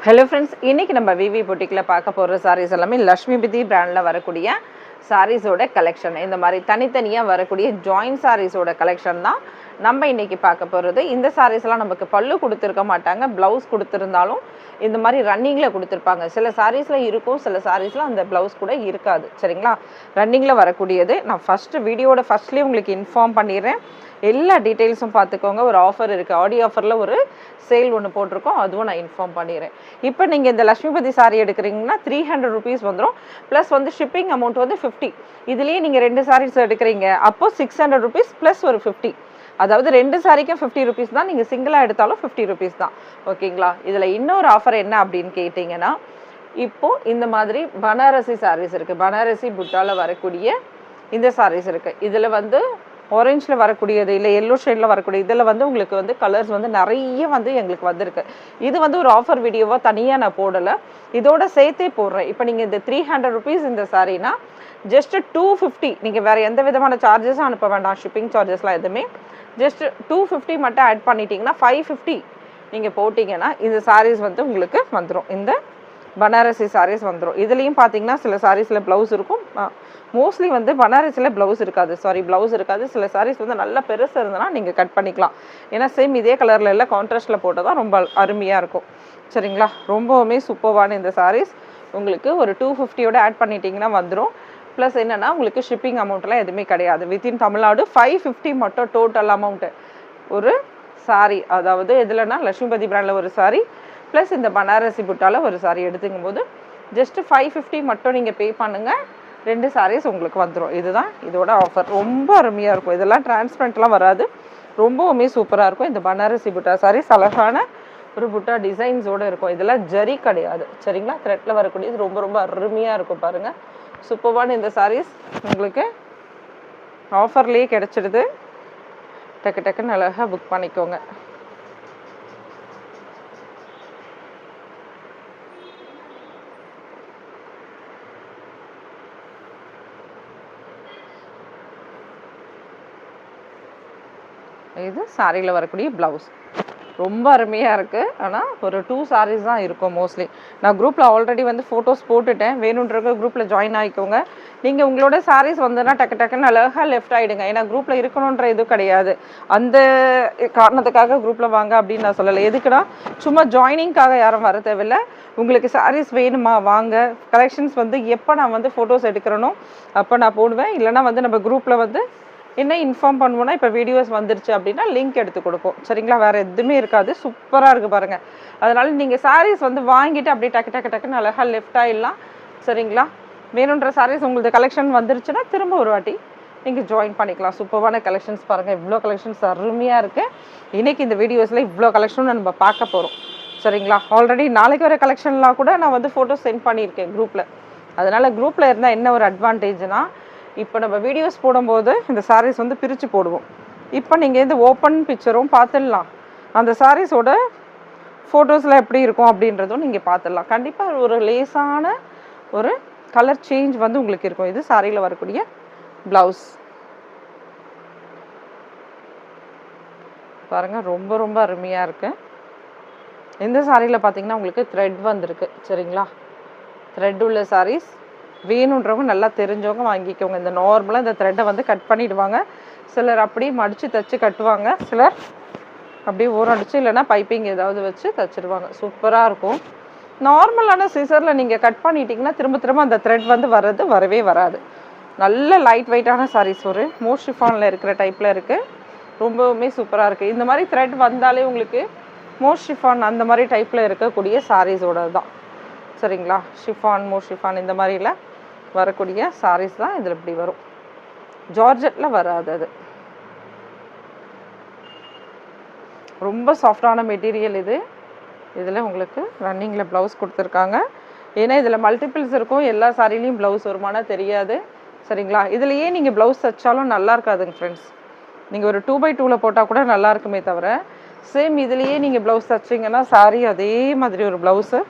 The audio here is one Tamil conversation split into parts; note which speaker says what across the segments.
Speaker 1: ஹலோ ஃப்ரெண்ட்ஸ், இன்றைக்கி நம்ம விவி பொட்டிக்கில் பார்க்க போகிற சாரீஸ் எல்லாமே லக்ஷ்மிபதி பிராண்டில் வரக்கூடிய சாரீஸோட கலெக்ஷன். இந்த மாதிரி தனித்தனியாக வரக்கூடிய ஜாயின்ட் சாரீஸோட கலெக்ஷன் தான் நம்ம இன்றைக்கி பார்க்க போகிறது. இந்த சாரீஸ்லாம் நமக்கு பல்லு கொடுத்துருக்க மாட்டாங்க, ப்ளவுஸ் கொடுத்துருந்தாலும் இந்த மாதிரி ரன்னிங்கில் கொடுத்துருப்பாங்க. சில சாரீஸில் இருக்கும், சில சாரீஸில் அந்த ப்ளவுஸ் கூட இருக்காது. சரிங்களா, ரன்னிங்கில் வரக்கூடியது. நான் வீடியோட ஃபஸ்ட்லேயே உங்களுக்கு இன்ஃபார்ம் பண்ணிடுறேன். எல்லா டீட்டெயில்ஸும் பார்த்துக்கோங்க. ஒரு ஆஃபர் இருக்குது, ஆடியோ ஆஃபரில் ஒரு சேல் ஒன்று போட்டிருக்கோம், அதுவும் நான் இன்ஃபார்ம் பண்ணிடுறேன். இப்போ நீங்கள் இந்த லக்ஷ்மிபதி சாரீ எடுக்கிறீங்கன்னா 300 ருபீஸ் வந்துடும். Plus shipping amount 50. இதுலேயே நீங்கள் 2 சாரீஸ் எடுக்கிறீங்க, அப்போது 600 ருபீஸ் ப்ளஸ் ஒரு 50. அதாவது 2 சாரிக்கும் 50 ருபீஸ் தான், நீங்கள் சிங்கிளாக எடுத்தாலும் 50 ருபீஸ் தான். ஓகேங்களா, இதில் இன்னொரு ஆஃபர் என்ன அப்படின்னு கேட்டிங்கன்னா, இப்போது இந்த மாதிரி பனாரசி சாரீஸ் இருக்குது. பனாரசி புட்டாவில் வரக்கூடிய இந்த சாரீஸ் இருக்குது. இதில் ஆரஞ்சில் வரக்கூடியது, இல்லை எல்லோ ஷேடில் வரக்கூடிய இதில் உங்களுக்கு கலர்ஸ் நிறைய எங்களுக்கு வந்திருக்கு. இது ஒரு ஆஃபர் வீடியோவாக தனியாக நான் போடலை, இதோட சேர்த்தே போடுறேன். இப்போ நீங்கள் இந்த 300 ருபீஸ் இந்த சாரீனா ஜஸ்ட் 250, நீங்கள் வேறு எந்த விதமான சார்ஜஸும் அனுப்ப வேண்டாம், ஷிப்பிங் சார்ஜஸ்லாம் எதுவுமே. ஜஸ்ட் 250 மட்டும் ஆட் பண்ணிட்டீங்கன்னா 550 நீங்கள் போட்டிங்கன்னா இந்த சாரீஸ் உங்களுக்கு வந்துடும். இந்த பனாரசி சாரீஸ் வந்துடும். இதுலேயும் பார்த்தீங்கன்னா சில சாரீஸில் ப்ளவுஸ் இருக்கும், மோஸ்ட்லி பனாரசியில் ப்ளவுஸ் இருக்காது. ப்ளவுஸ் இருக்காது. சில சாரீஸ் நல்லா பெருசு இருந்ததுன்னா நீங்கள் கட் பண்ணிக்கலாம். ஏன்னா சேம் இதே கலரில் எல்லாம் கான்ட்ராஸ்ட்டில் போட்டால் தான் ரொம்ப அருமையாக இருக்கும். சரிங்களா, ரொம்பவுமே சூப்பர்வான இந்த சாரீஸ் உங்களுக்கு ஒரு 250யோட ஆட் பண்ணிட்டீங்கன்னா வந்துடும். ப்ளஸ் என்னென்னா உங்களுக்கு ஷிப்பிங் அமௌண்ட்லாம் எதுவுமே கிடையாது. வித்தின் தமிழ்நாடு 550 மட்டும் டோட்டல் அமௌண்ட்டு. ஒரு சாரீ, அதாவது எதுலன்னா லக்ஷ்மிபதி பிராண்டில் ஒரு சாரீ ப்ளஸ் இந்த பனாரசி புட்டாவில் ஒரு சாரீ எடுத்துக்கும் போது ஜஸ்ட்டு 550 மட்டும் நீங்கள் பே பண்ணுங்கள், 2 சாரீஸ் உங்களுக்கு வந்துடும். இதுதான் இதோட ஆஃபர். ரொம்ப அருமையாக இருக்கும். இதெல்லாம் டிரான்ஸ்பரண்ட்லாம் வராது, ரொம்பவுமே சூப்பராக இருக்கும். இந்த பனாரசி புட்டா சாரீஸ் அழகான ஒரு புட்டா டிசைன்ஸோடு இருக்கும். இதெல்லாம் ஜரி கிடையாது. சரிங்களா, த்ரெட்டில் வரக்கூடியது ரொம்ப ரொம்ப அருமையாக இருக்கும். பாருங்கள், சூப்பரான இந்த சாரீஸ் உங்களுக்கு ஆஃபர்லேயே கிடச்சிடுது. டக்கு டக்குன்னு அழகாக புக் பண்ணிக்கோங்க. இது சாரியில் வரக்கூடிய ப்ளவுஸ் ரொம்ப அருமையாக இருக்குது. ஆனால் ஒரு 2 சாரீஸ் தான் இருக்கும் மோஸ்ட்லி. நான் குரூப்பில் ஆல்ரெடி ஃபோட்டோஸ் போட்டுட்டேன், வேணுன்றவங்க குரூப்பில் ஜாயின் ஆகிக்கோங்க. நீங்கள் உங்களோட சாரீஸ் டக்கு டக்குன்னு அழகாக லெஃப்ட் ஆகிடுங்க. ஏன்னா குரூப்பில் இருக்கணுன்ற இதுவும் கிடையாது, அந்த காரணத்துக்காக குரூப்பில் வாங்க அப்படின்னு நான் சொல்லலை. எதுக்குன்னா சும்மா ஜாயினிங்காக யாரும் வர தேவையில்லை. உங்களுக்கு சாரீஸ் வேணுமா வாங்க, கலெக்ஷன்ஸ் எப்போ நான் ஃபோட்டோஸ் எடுக்கிறனோ அப்போ நான் போடுவேன். இல்லைனா நம்ம குரூப்பில் என்ன இன்ஃபார்ம் பண்ணுவோன்னா, இப்போ வீடியோஸ் வந்துருச்சு அப்படின்னா லிங்க் எடுத்து கொடுப்போம். சரிங்களா, வேறு எதுவுமே இருக்காது. சூப்பராக இருக்குது பாருங்கள். அதனால் நீங்கள் சாரீஸ் வாங்கிட்டு அப்படியே டக்கு டக்கு டக்குன்னு அழகாக லெஃப்ட் ஆகிடலாம். சரிங்களா, வேணுன்ற சாரீஸ் உங்களுக்கு கலெக்ஷன் வந்துருச்சுன்னா திரும்ப ஒரு வாட்டி நீங்கள் ஜாயின் பண்ணிக்கலாம். சூப்பரான கலெக்ஷன்ஸ் பாருங்கள், இவ்வளோ கலெக்ஷன்ஸ் அருமையாக இருக்குது. இன்றைக்கி இந்த வீடியோஸில் இவ்வளோ கலெக்ஷனும் நம்ம பார்க்க போகிறோம். சரிங்களா, ஆல்ரெடி நாளைக்கு வர கலெக்ஷன்லாம் கூட நான் ஃபோட்டோஸ் சென்ட் பண்ணியிருக்கேன் குரூப்பில். அதனால் குரூப்பில் இருந்தால் என்ன ஒரு அட்வான்டேஜ்னால், இப்போ நம்ம வீடியோஸ் போடும்போது இந்த சாரீஸ் பிரித்து போடுவோம். இப்போ நீங்கள் இந்த ஓப்பன் பிக்சரும் பார்த்துடலாம், அந்த சாரீஸோட ஃபோட்டோஸில் எப்படி இருக்கும் அப்படின்றதும் நீங்கள் பார்த்துடலாம். கண்டிப்பாக ஒரு லேசான ஒரு கலர் சேஞ்ச் உங்களுக்கு இருக்கும். இது சாரியில் வரக்கூடிய ப்ளவுஸ் பாருங்கள், ரொம்ப ரொம்ப அருமையாக இருக்குது. இந்த சாரியில் பார்த்தீங்கன்னா உங்களுக்கு த்ரெட் வந்திருக்கு. சரிங்களா, த்ரெட் உள்ள சாரீஸ் வேணுன்றவங்க நல்லா தெரிஞ்சவங்க வாங்கிக்கோங்க. இந்த நார்மலாக இந்த த்ரெட்டை கட் பண்ணிவிடுவாங்க. சிலர் அப்படியே மடித்து தைச்சி கட்டுவாங்க, சிலர் அப்படியே ஓரம் அடிச்சு இல்லைனா பைப்பிங் ஏதாவது வச்சு தைச்சிடுவாங்க. சூப்பராக இருக்கும். நார்மலான சிசரில் நீங்கள் கட் பண்ணிட்டீங்கன்னா திரும்ப திரும்ப அந்த த்ரெட் வரவே வராது. நல்ல லைட் வெயிட்டான சாரீஸ், ஒரு மோர் ஷிஃபானில் இருக்கிற டைப்பில் இருக்குது. ரொம்பவுமே சூப்பராக இருக்குது. இந்த மாதிரி த்ரெட் வந்தாலே உங்களுக்கு மோர் ஷிஃபான் அந்த மாதிரி டைப்பில் இருக்கக்கூடிய சாரீஸோட தான். சரிங்களா, ஷிஃபான் மோர் ஷிஃபான் இந்த மாதிரில வரக்கூடிய சாரீஸ் தான் இதில் இப்படி வரும். ஜார்ஜெட்டில் வராது. அது ரொம்ப சாஃப்டான மெட்டீரியல் இது. இதில் உங்களுக்கு ரன்னிங்கில் ப்ளவுஸ் கொடுத்துருக்காங்க. ஏன்னா இதில் மல்டிபிள்ஸ் இருக்கும், எல்லா சாரிலையும் ப்ளவுஸ் வருமானா தெரியாது. சரிங்களா, இதுலையே நீங்கள் ப்ளவுஸ் தைச்சாலும் நல்லா இருக்காதுங்க ஃப்ரெண்ட்ஸ். நீங்கள் ஒரு 2x2 போட்டால் கூட நல்லா இருக்குமே தவிர, சேம் இதுலேயே நீங்கள் ப்ளவுஸ் தைச்சிங்கன்னா சாரி அதே மாதிரி ஒரு ப்ளவுஸு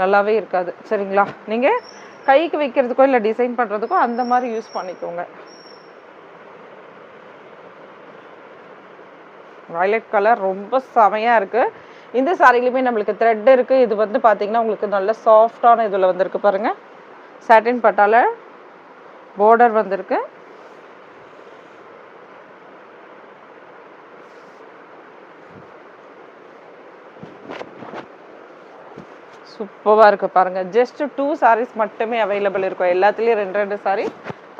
Speaker 1: நல்லாவே இருக்காது. சரிங்களா, நீங்கள் கைக்கு வைக்கிறதுக்கோ இல்லை டிசைன் பண்ணுறதுக்கோ அந்த மாதிரி யூஸ் பண்ணிக்கோங்க. வயலட் கலர் ரொம்ப செமையாக இருக்குது. இந்த சாரிலையுமே நம்மளுக்கு த்ரெட் இருக்குது. இது வந்து பார்த்தீங்கன்னா உங்களுக்கு நல்ல சாஃப்டான இதில் வந்திருக்கு பாருங்கள். சாட்டின் பட்டால பார்டர் வந்திருக்கு. சூப்பராக இருக்குது பாருங்கள். ஜஸ்ட் 2 sarees மட்டுமே அவைலபிள் இருக்கும். எல்லாத்துலேயும் 2 saree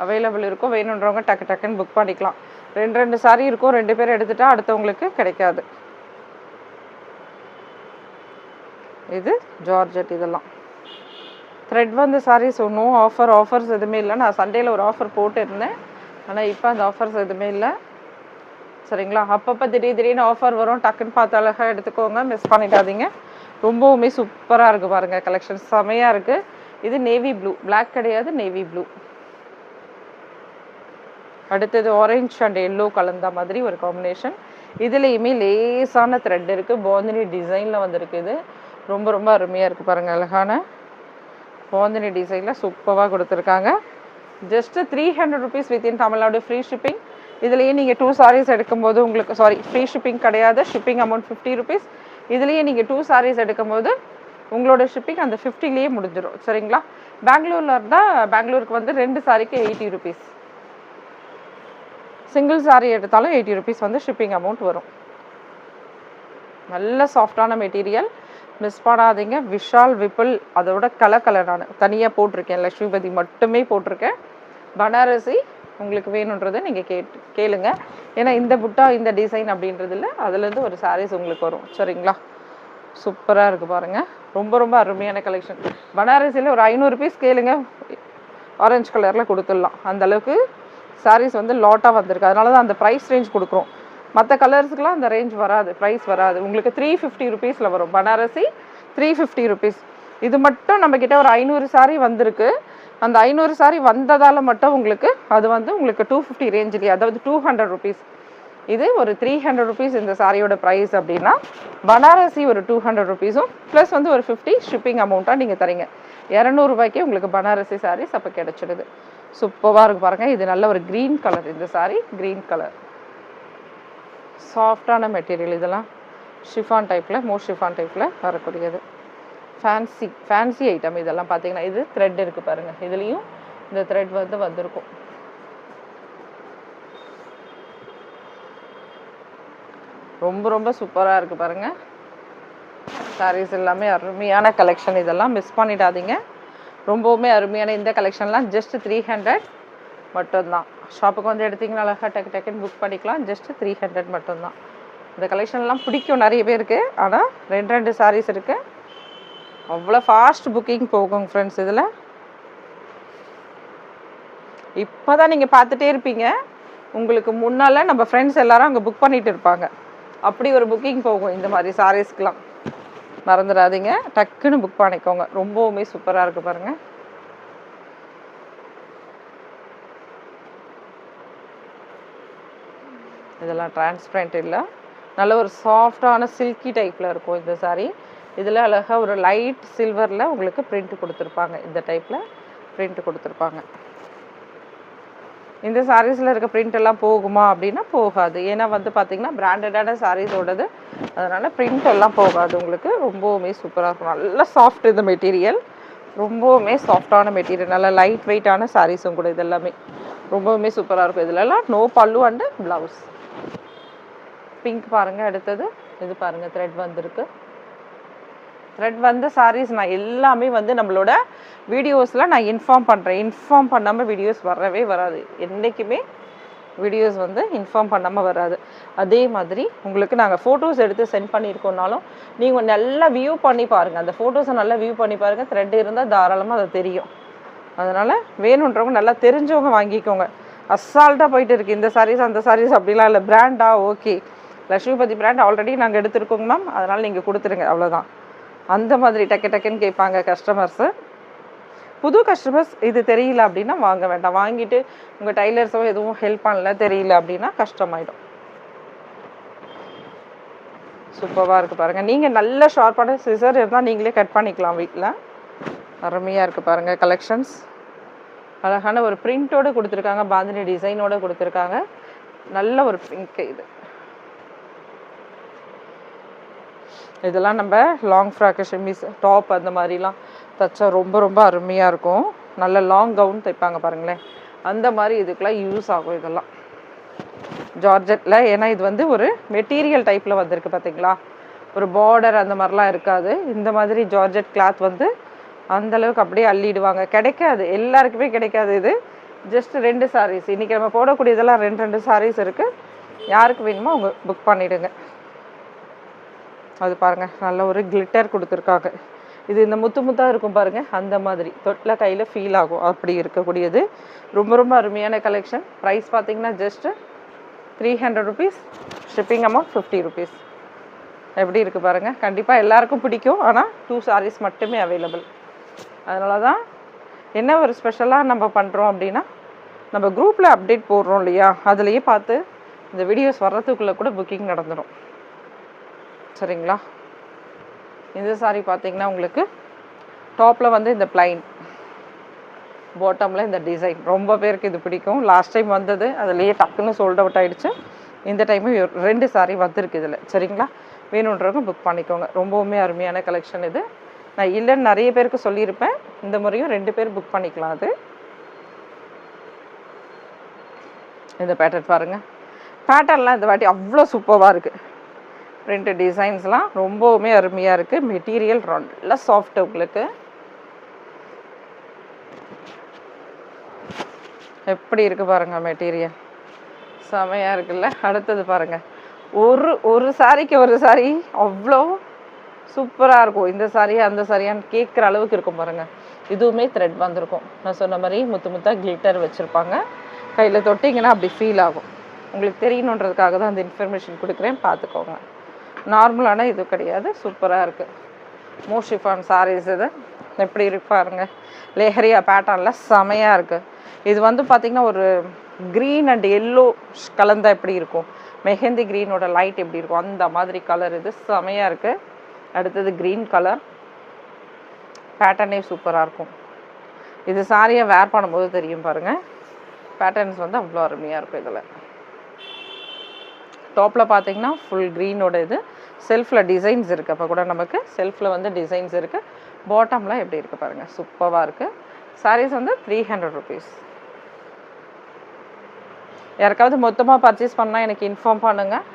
Speaker 1: அவைலபிள் இருக்கும். வேணுன்றவங்க டக்கு டக்குன்னு புக் பண்ணிக்கலாம். 2 saree இருக்கும். 2 பேர் எடுத்துட்டா அடுத்தவங்களுக்கு கிடைக்காது. இது ஜார்ஜெட். இதெல்லாம் த்ரெட் வந்து சாரீஸ் ஒன்றும் ஆஃபர்ஸ் எதுவுமே இல்லை. நான் சண்டேயில் ஒரு ஆஃபர் போட்டுருந்தேன். ஆனால் இப்போ அந்த ஆஃபர்ஸ் எதுவுமே இல்லை. சரிங்களா? அப்பப்போ திடீர்னு ஆஃபர் வரும். டக்குன்னு பார்த்து அழகாக எடுத்துக்கோங்க. மிஸ் பண்ணிடாதீங்க. ரொம்பவுமே சூப்பராக இருக்குது பாருங்கள். கலெக்ஷன் செமையாக இருக்குது. இது நேவி ப்ளூ, பிளாக் கிடையாது, நேவி ப்ளூ. அடுத்தது ஆரஞ்ச் அண்ட் எல்லோ கலந்த மாதிரி ஒரு காம்பினேஷன். இதுலேயுமே லேஸான த்ரெட் இருக்குது. பாந்தினி டிசைனில் வந்துருக்கு. இது ரொம்ப ரொம்ப அருமையாக இருக்குது பாருங்கள். அழகான பாந்தினி டிசைனில் சூப்பராக கொடுத்துருக்காங்க. Just 300 rupees within Tamil Nadu. Free shipping. இதுலேயே நீங்கள் 2 sarees எடுக்கும்போது உங்களுக்கு ஃப்ரீ ஷிப்பிங் கிடையாது. Shipping amount 50 rupees. இதுலேயே நீங்கள் 2 sarees எடுக்கும்போது உங்களோட ஷிப்பிங் அந்த 50லேயே முடிஞ்சிடும். சரிங்களா? பெங்களூரில் இருந்தால் பெங்களூருக்கு வந்து 2 சாரிக்கு 80 rupees. சிங்கிள் சாரீ எடுத்தாலும் 80 rupees வந்து ஷிப்பிங் அமௌண்ட் வரும். நல்ல சாஃப்டான மெட்டீரியல். மிஸ் பண்ணாதீங்க. விஷால் விப்புல் அதோட கலர் நான் தனியாக போட்டிருக்கேன். லக்ஷ்மிபதி மட்டுமே போட்டிருக்கேன். பனாரசி உங்களுக்கு வேணுன்றதை நீங்கள் கேளுங்க. ஏன்னா இந்த புட்டா இந்த டிசைன் அப்படின்றது இல்லை, அதுலேருந்து ஒரு சாரீஸ் உங்களுக்கு வரும். சரிங்களா? சூப்பராக இருக்குது பாருங்கள். ரொம்ப ரொம்ப அருமையான கலெக்ஷன். பனாரசியில் ஒரு 500 rupees கேளுங்க, ஆரஞ்சு கலரில் கொடுத்துடலாம். அந்தளவுக்கு சாரீஸ் வந்து லாட்டாக வந்திருக்கு. அதனால தான் அந்த ப்ரைஸ் ரேஞ்ச் கொடுக்குறோம். மற்ற கலர்ஸுக்கெலாம் அந்த ரேஞ்ச் வராது, ப்ரைஸ் வராது. உங்களுக்கு 350 rupeesல வரும். பனாரசி 350 rupees. இது மட்டும் நம்மக்கிட்ட ஒரு 500 saree வந்திருக்கு. அந்த 500 saree வந்ததால் மட்டும் உங்களுக்கு அது வந்து உங்களுக்கு 250 ரேஞ்சிலே, அதாவது 200 rupees. இது ஒரு 300 rupees இந்த சாரியோட ப்ரைஸ் அப்படின்னா, பனாரசி ஒரு 200 rupeesம் ப்ளஸ் வந்து ஒரு 50 ஷிப்பிங் அமௌண்ட்டாக நீங்கள் தரீங்க. 200 ரூபாய்க்கே உங்களுக்கு பனாரசி சாரீஸ் அப்போ கிடச்சிடுது. சூப்பராக இருக்குது பாருங்கள். இது நல்ல ஒரு க்ரீன் கலர். இந்த சாரீ க்ரீன் கலர், சாஃப்டான மெட்டீரியல். இதெல்லாம் ஷிஃபான் டைப்பில், ஷிஃபான் டைப்பில் வரக்கூடியது. ஃபேன்சி ஐட்டம் இதெல்லாம் பார்த்தீங்கன்னா. இது த்ரெட் இருக்குது பாருங்கள். இதுலேயும் இந்த த்ரெட் வந்து வந்திருக்கும். ரொம்ப ரொம்ப சூப்பராக இருக்குது பாருங்கள். சாரீஸ் எல்லாமே அருமையான கலெக்ஷன். இதெல்லாம் மிஸ் பண்ணிடாதீங்க. ரொம்பவுமே அருமையான இந்த கலெக்ஷன்லாம் ஜஸ்ட் 300 மட்டும்தான். ஷாப்புக்கு வந்து எடுத்திங்கன்னா அழகாக டக்குன்னு புக் பண்ணிக்கலாம். ஜஸ்ட் 300 மட்டும்தான். இந்த கலெக்ஷன்லாம் பிடிக்கும் நிறைய பேருக்கு. ஆனால் 2 சாரீஸ் இருக்குது. அவ்வளோ ஃபாஸ்ட் புக்கிங் போகும் ஃப்ரெண்ட்ஸ். இதில் இப்போ தான் நீங்கள் பார்த்துட்டே இருப்பீங்க. உங்களுக்கு முன்னால் நம்ம ஃப்ரெண்ட்ஸ் எல்லாரும் அங்கே புக் பண்ணிட்டு இருப்பாங்க. அப்படி ஒரு புக்கிங் போகும் இந்த மாதிரி சாரீஸ்க்கெலாம். மறந்துடாதீங்க, டக்குன்னு புக் பண்ணிக்கோங்க. ரொம்பவுமே சூப்பராக இருக்குது பாருங்கள். இதெல்லாம் டிரான்ஸ்பரண்ட் இல்லை, நல்ல ஒரு சாஃப்டான சில்கி டைப்பில் இருக்கும் இந்த சாரீ. இதில் அழகாக ஒரு லைட் சில்வரில் உங்களுக்கு பிரிண்ட் கொடுத்துருப்பாங்க. இந்த டைப்பில் பிரிண்ட் கொடுத்துருப்பாங்க. இந்த சாரீஸில் இருக்க பிரிண்ட் எல்லாம் போகுமா அப்படின்னா போகாது. ஏன்னா வந்து பார்த்திங்கன்னா பிராண்டடான சாரீஸோடது, அதனால் பிரிண்ட் எல்லாம் போகாது உங்களுக்கு. ரொம்பவுமே சூப்பராக இருக்கும். நல்ல சாஃப்ட் இந்த மெட்டீரியல். ரொம்பவுமே சாஃப்டான மெட்டீரியல். நல்லா லைட் வெயிட்டான சாரீஸும் கூட. இது எல்லாமே ரொம்பவுமே சூப்பராக இருக்கும். இதிலலாம் நோ பல்லு அண்டு ப்ளவுஸ். பிங்க் பாருங்கள். அடுத்தது இது பாருங்கள், த்ரெட் வந்திருக்கு. த்ரெட் வந்த சாரீஸ் நான் எல்லாமே வந்து நம்மளோட வீடியோஸில் நான் இன்ஃபார்ம் பண்ணுறேன். இன்ஃபார்ம் பண்ணாமல் வீடியோஸ் வரவே வராது. என்றைக்குமே வீடியோஸ் வந்து இன்ஃபார்ம் பண்ணாமல் வராது. அதே மாதிரி உங்களுக்கு நாங்கள் ஃபோட்டோஸ் எடுத்து சென்ட் பண்ணியிருக்கோம்னாலும் நீங்கள் நல்லா வியூ பண்ணி பாருங்கள். அந்த ஃபோட்டோஸை நல்லா வியூ பண்ணி பாருங்கள். த்ரெட் இருந்தால் தாராளமாக அது தெரியும். அதனால் வேணுன்றவங்க நல்லா தெரிஞ்சவங்க வாங்கிக்கோங்க. அசால்ட்டாக போயிட்டு இருக்குது இந்த சாரீஸ் அந்த சாரீஸ் அப்படிலாம் இல்லை. பிராண்டா ஓகே, லக்ஷ்மிபதி பிராண்ட் ஆல்ரெடி நாங்கள் எடுத்துருக்கோங்க மேம், அதனால் நீங்கள் கொடுத்துருங்க, அவ்வளோதான். அந்த மாதிரி டக்குன்னு கேட்பாங்க கஸ்டமர்ஸு. புது கஸ்டமர்ஸ் இது தெரியல அப்படின்னா வாங்க வேண்டாம். வாங்கிட்டு உங்கள் டைலர்ஸோ எதுவும் ஹெல்ப் பண்ணல, தெரியல அப்படின்னா கஷ்டமாயிடும். சூப்பராக இருக்குது பாருங்கள். நீங்கள் நல்ல ஷார்ப்பான சிசர் இருந்தால் நீங்களே கட் பண்ணிக்கலாம் வீட்டில். அருமையாக இருக்குது பாருங்கள் கலெக்ஷன்ஸ். அழகான ஒரு பிரிண்டோடு கொடுத்துருக்காங்க, பாந்தினி டிசைனோடு இதெல்லாம் நம்ம லாங் ஃப்ராக்கு ஷெமிஸ் டாப் அந்த மாதிரிலாம் தைச்சா ரொம்ப ரொம்ப அருமையாக இருக்கும். நல்ல லாங் கவுன் தைப்பாங்க பாருங்களேன், அந்த மாதிரி இதுக்கெலாம் யூஸ் ஆகும் இதெல்லாம் ஜார்ஜெட்டில். ஏன்னா இது வந்து ஒரு மெட்டீரியல் டைப்பில் வந்திருக்கு பார்த்தீங்களா, ஒரு பார்டர் அந்த மாதிரிலாம் இருக்காது. இந்த மாதிரி ஜார்ஜெட் கிளாத் வந்து அந்தளவுக்கு அப்படியே அள்ளிடுவாங்க. கிடைக்காது, எல்லாருக்குமே கிடைக்காது. இது ஜஸ்ட் 2 சாரீஸ். இன்றைக்கி நம்ம போடக்கூடியதெல்லாம் 2 சாரீஸ் இருக்குது. யாருக்கு வேணுமோ அவங்க புக் பண்ணிவிடுங்க. அது பாருங்கள், நல்ல ஒரு கிளிட்டர் கொடுத்துருக்காங்க. இது இந்த முத்து முத்தாக இருக்கும் பாருங்கள், அந்த மாதிரி தொட்டில் கையில் ஃபீல் ஆகும், அப்படி இருக்கக்கூடியது. ரொம்ப ரொம்ப அருமையான கலெக்ஷன். ப்ரைஸ் பார்த்தீங்கன்னா just 300 rupees. Shipping amount 50 rupees. எப்படி இருக்குது பாருங்கள், கண்டிப்பாக எல்லாருக்கும் பிடிக்கும். ஆனால் 2 சாரீஸ் மட்டுமே அவைலபிள். அதனால தான் என்ன ஒரு ஸ்பெஷலாக நம்ம பண்ணுறோம் அப்படின்னா, நம்ம குரூப்பில் அப்டேட் போடுறோம் இல்லையா, அதுலேயே பார்த்து இந்த வீடியோஸ் வர்றதுக்குள்ளே கூட புக்கிங் நடந்துடும். சரிங்களா. இந்த சாரீ பார்த்தீங்கன்னா உங்களுக்கு டாப்பில் வந்து இந்த பிளைன், பாட்டமில் இந்த டிசைன். ரொம்ப பேருக்கு இது பிடிக்கும். லாஸ்ட் டைம் வந்தது, அதுலேயே டக்குன்னு சோல்ட் அவுட் ஆகிடுச்சு. இந்த டைமும் 2 சாரீ வந்திருக்கு இதில். சரிங்களா, வேணுன்றவங்க புக் பண்ணிக்கோங்க. ரொம்பவுமே அருமையான கலெக்ஷன் இது. நான் இல்லைன்னு நிறைய பேருக்கு சொல்லியிருப்பேன், இந்த முறையும் 2 பேர் புக் பண்ணிக்கலாம். அது இந்த பேட்டர்ன் பாருங்கள், பேட்டர்ன்லாம் இந்த வாட்டி அவ்வளோ சூப்பராக இருக்குது. பிரிண்ட் டிசைன்ஸ்லாம் ரொம்பவுமே அருமையாக இருக்குது. மெட்டீரியல் நல்ல சாஃப்ட். உங்களுக்கு எப்படி இருக்குது பாருங்கள், மெட்டீரியல் செமையாக இருக்குல்ல. அடுத்தது பாருங்கள், ஒரு சாரிக்கு ஒரு சாரி அவ்வளோ சூப்பராக இருக்கும். இந்த சாரியா அந்த சாரியான்னு கேட்குற அளவுக்கு இருக்கும் பாருங்கள். இதுவுமே த்ரெட் வந்திருக்கும். நான் சொன்ன மாதிரி முத்து முத்தாக கிளிட்டர் வச்சுருப்பாங்க. கையில் தொட்டிங்கன்னா அப்படி ஃபீல் ஆகும். உங்களுக்கு தெரியணுன்றதுக்காக தான் அந்த இன்ஃபர்மேஷன் கொடுக்குறேன், பார்த்துக்கோங்க. நார்மலான இது கிடையாது, சூப்பராக இருக்குது. மோஷிஃபான் சாரீஸ் இது எப்படி இருக்கு பாருங்கள். லேஹரியா பேட்டர்னில் செமையாக இருக்குது. இது வந்து பார்த்திங்கன்னா ஒரு க்ரீன் அண்ட் எல்லோ கலந்தா எப்படி இருக்கும், மெஹந்தி க்ரீனோட லைட் எப்படி இருக்கும், அந்த மாதிரி கலர். இது செமையாக இருக்குது. அடுத்தது க்ரீன் கலர் பேட்டர்னே சூப்பராக இருக்கும். இது சாரியை வேர் பண்ணும்போது தெரியும் பாருங்கள். பேட்டர்ன்ஸ் வந்து அவ்வளோ அருமையாக இருக்கும். இதில் டாப்பில் பார்த்தீங்கன்னா ஃபுல் க்ரீனோட இது செல்ஃபில் டிசைன்ஸ் இருக்குது. அப்போ கூட நமக்கு செல்ஃபில் வந்து டிசைன்ஸ் இருக்குது. பாட்டமில் எப்படி இருக்குது பாருங்கள், சூப்பராக இருக்குது. சாரீஸ் வந்து 300 ருபீஸ். யாருக்காவது மொத்தமாக பர்ச்சேஸ் பண்ணால் எனக்கு இன்ஃபார்ம் பண்ணுங்கள்.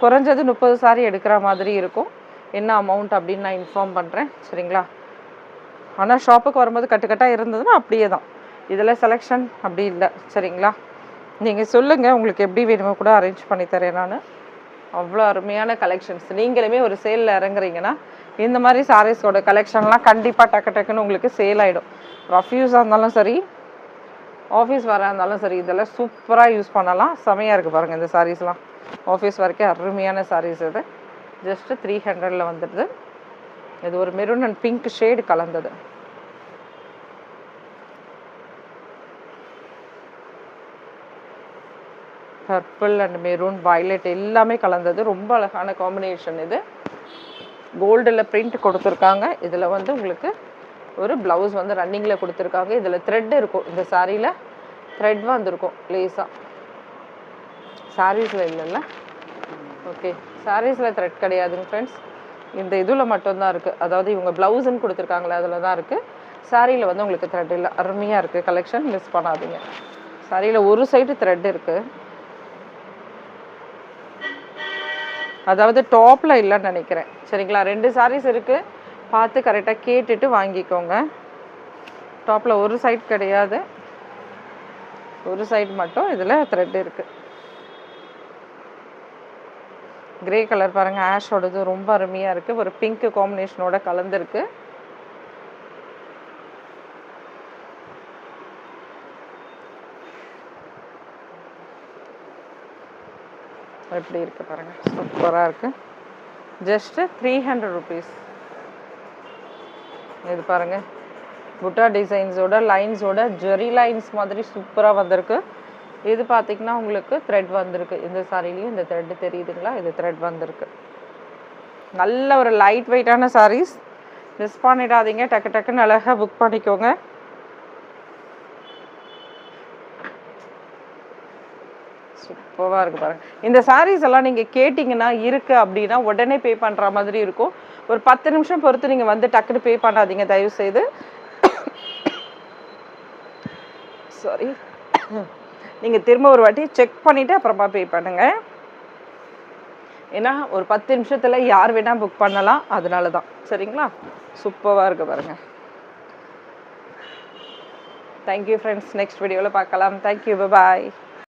Speaker 1: குறைஞ்சது 30 சாரீ எடுக்கிற மாதிரி இருக்கும். என்ன அமௌண்ட் அப்படின்னு நான் இன்ஃபார்ம் பண்ணுறேன். சரிங்களா. ஆனால் ஷாப்புக்கு வரும்போது கட்டுக்கட்டாக இருந்ததுன்னா அப்படியே தான். இதில் செலெக்ஷன் அப்படி இல்லை. சரிங்களா. நீங்கள் சொல்லுங்கள், உங்களுக்கு எப்படி வேணுமோ கூட அரேஞ்ச் பண்ணி தரேன் நான். அவ்வளோ அருமையான கலெக்ஷன்ஸ். நீங்களுமே ஒரு சேலில் இறங்குறீங்கன்னா இந்த மாதிரி சாரீஸோட கலெக்ஷன்லாம் கண்டிப்பாக டக்கு டக்குன்னு உங்களுக்கு சேல் ஆகிடும். ரஃப் யூஸாக இருந்தாலும் சரி, ஆஃபீஸ் வர இருந்தாலும் சரி, இதெல்லாம் சூப்பராக யூஸ் பண்ணலாம். செமையாக இருக்குது பாருங்கள் இந்த சாரீஸ்லாம். ஆஃபீஸ் வரைக்கும் அருமையான சாரீஸ் இது. ஜஸ்ட்டு 300ல் வந்துடுது. இது ஒரு மெரூன் அண்ட் பிங்க் ஷேடு கலந்தது. பர்பிள் அண்ட் மெரூன் வயலட் எல்லாமே கலந்தது. ரொம்ப அழகான காம்பினேஷன் இது. கோல்டில் பிரிண்ட் கொடுத்துருக்காங்க. இதில் வந்து உங்களுக்கு ஒரு ப்ளவுஸ் வந்து ரன்னிங்கில் கொடுத்துருக்காங்க. இதில் த்ரெட் இருக்கும். இந்த சாரியில் த்ரெட் வந்துருக்கும் லேஸாக. சாரீஸில் இல்லைல்ல. ஓகே, சாரீஸில் த்ரெட் கிடையாதுங்க ஃப்ரெண்ட்ஸ். இந்த இதில் மட்டும்தான் இருக்குது. அதாவது இவங்க ப்ளவுஸுன்னு கொடுத்துருக்காங்களே அதில் தான் இருக்குது. சாரியில் வந்து உங்களுக்கு த்ரெட் இல்லை. அருமையாக இருக்குது கலெக்ஷன், மிஸ் பண்ணாதீங்க. சாரியில் ஒரு சைடு த்ரெட் இருக்குது. அதாவது டாப்பில் இல்லைன்னு நினைக்கிறேன். சரிங்களா. 2 சாரீஸ் இருக்குது, பார்த்து கரெக்டாக கேட்டுட்டு வாங்கிக்கோங்க. டாப்பில் ஒரு சைடு கிடையாது, ஒரு சைடு மட்டும் இதில் த்ரெட் இருக்குது. கிரே கலர் பாருங்கள், ஆஷோடது ரொம்ப அருமையாக இருக்குது. ஒரு பிங்க் காம்பினேஷனோட கலந்துருக்கு. எப்படி இருக்குது பாருங்கள், சூப்பராக இருக்குது. Just 300 rupees. இது பாருங்கள், புட்டா டிசைன்ஸோட லைன்ஸோட ஜெரி லைன்ஸ் மாதிரி சூப்பராக வந்திருக்கு. இது பார்த்திங்கன்னா உங்களுக்கு த்ரெட் வந்திருக்கு. இந்த சாரிலையும் இந்த த்ரெட் தெரியுதுங்களா, இது த்ரெட் வந்திருக்கு. நல்ல ஒரு லைட் வெயிட்டான சாரீஸ், மிஸ் பண்ணிடாதீங்க. டக்கு டக்குன்னு அழகாக புக் பண்ணிக்கோங்க. சூப்பர். சூப்பராக இருக்குது பாருங்கள். இந்த சாரீஸ் எல்லாம் நீங்கள் கேட்டிங்கன்னா இருக்குது அப்படின்னா உடனே பே பண்ணுற மாதிரி இருக்கும். ஒரு 10 நிமிஷம் பொறுத்து நீங்கள் வந்து டக்குன்னு பே பண்ணாதீங்க தயவுசெய்து. சாரி, நீங்கள் திரும்ப ஒரு வாட்டி செக் பண்ணிவிட்டு அப்புறமா பே பண்ணுங்கள். ஏன்னா ஒரு 10 நிமிஷத்தில் யார் வேணால் புக் பண்ணலாம், அதனால தான். சரிங்களா? சூப்பராக இருக்குது பாருங்கள். தேங்க்யூ ஃப்ரெண்ட்ஸ், நெக்ஸ்ட் வீடியோவில் பார்க்கலாம். தேங்க்யூ, பாய்.